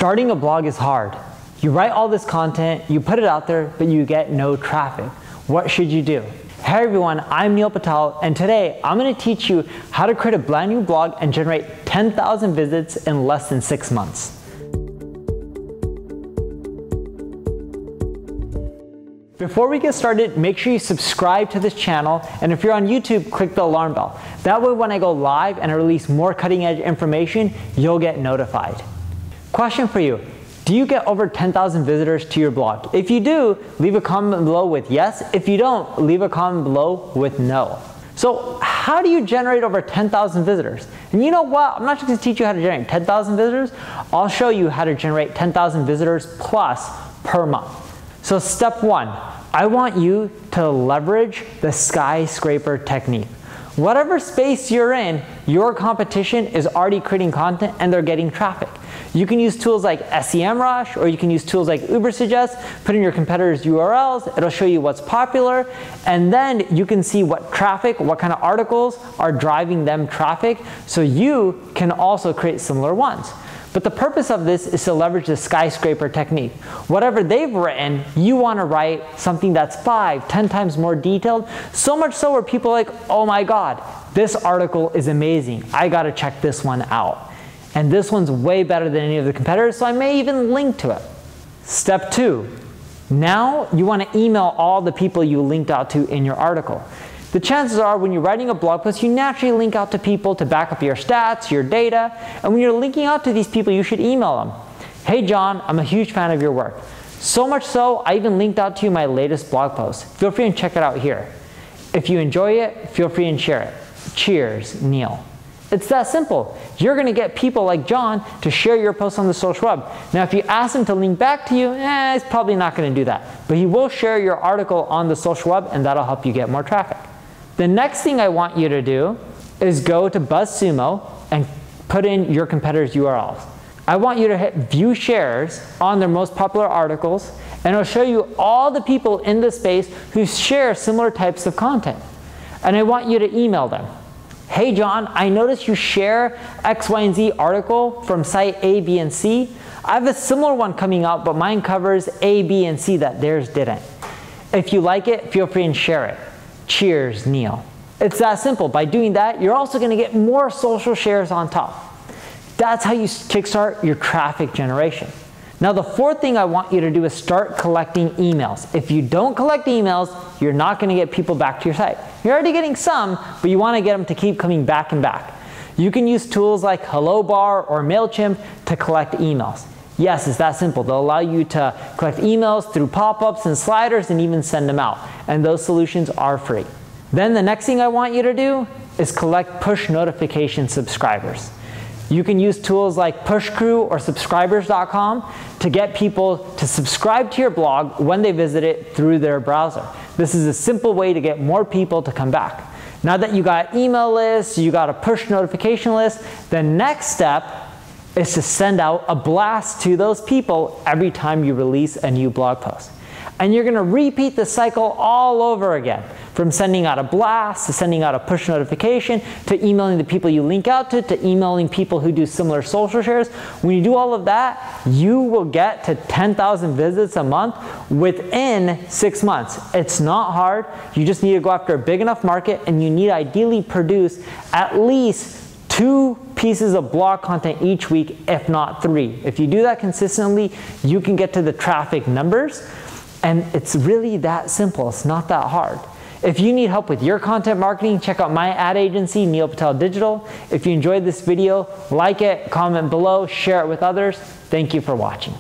Starting a blog is hard. You write all this content, you put it out there, but you get no traffic. What should you do? Hey everyone, I'm Neil Patel, and today I'm going to teach you how to create a brand new blog and generate 10,000 visits in less than 6 months. Before we get started, make sure you subscribe to this channel, and if you're on YouTube, click the alarm bell. That way when I go live and I release more cutting edge information, you'll get notified. Question for you. Do you get over 10,000 visitors to your blog? If you do, leave a comment below with yes. If you don't, leave a comment below with no. So how do you generate over 10,000 visitors? And you know what? I'm not just going to teach you how to generate 10,000 visitors. I'll show you how to generate 10,000 visitors plus per month. So step one, I want you to leverage the skyscraper technique. Whatever space you're in, your competition is already creating content and they're getting traffic. You can use tools like SEMrush, or you can use tools like Ubersuggest, put in your competitors' URLs, it'll show you what's popular, and then you can see what traffic, what kind of articles are driving them traffic, so you can also create similar ones. But the purpose of this is to leverage the skyscraper technique. Whatever they've written, you want to write something that's 5, 10 times more detailed, so much so where people are like, oh my God, this article is amazing. I got to check this one out. And this one's way better than any of the competitors, so I may even link to it. Step two, now you want to email all the people you linked out to in your article. The chances are when you're writing a blog post, you naturally link out to people to back up your stats, your data, and when you're linking out to these people, you should email them. Hey John, I'm a huge fan of your work. So much so, I even linked out to you my latest blog post. Feel free and check it out here. If you enjoy it, feel free and share it. Cheers, Neil. It's that simple. You're going to get people like John to share your post on the social web. Now, if you ask him to link back to you, he's probably not going to do that. But he will share your article on the social web, and that'll help you get more traffic. The next thing I want you to do is go to BuzzSumo and put in your competitors' URLs. I want you to hit view shares on their most popular articles, and it'll show you all the people in the space who share similar types of content. And I want you to email them. Hey John, I noticed you share X, Y, and Z article from site A, B, and C. I have a similar one coming out, but mine covers A, B, and C that theirs didn't. If you like it, feel free and share it. Cheers, Neil. It's that simple. By doing that, you're also going to get more social shares on top. That's how you kickstart your traffic generation. Now, the fourth thing I want you to do is start collecting emails. If you don't collect emails, you're not going to get people back to your site. You're already getting some, but you want to get them to keep coming back and back. You can use tools like HelloBar or MailChimp to collect emails. Yes, it's that simple. They'll allow you to collect emails through pop-ups and sliders and even send them out. And those solutions are free. Then the next thing I want you to do is collect push notification subscribers. You can use tools like PushCrew or subscribers.com to get people to subscribe to your blog when they visit it through their browser. This is a simple way to get more people to come back. Now that you got email lists, you got a push notification list, the next step is to send out a blast to those people every time you release a new blog post. And you're going to repeat the cycle all over again, from sending out a blast to sending out a push notification to emailing the people you link out to emailing people who do similar social shares. When you do all of that, you will get to 10,000 visits a month within 6 months. It's not hard. You just need to go after a big enough market, and you need to ideally produce at least 2 pieces of blog content each week, if not 3. If you do that consistently, you can get to the traffic numbers. And it's really that simple. It's not that hard. If you need help with your content marketing, check out my ad agency, Neil Patel Digital. If you enjoyed this video, like it, comment below, share it with others. Thank you for watching.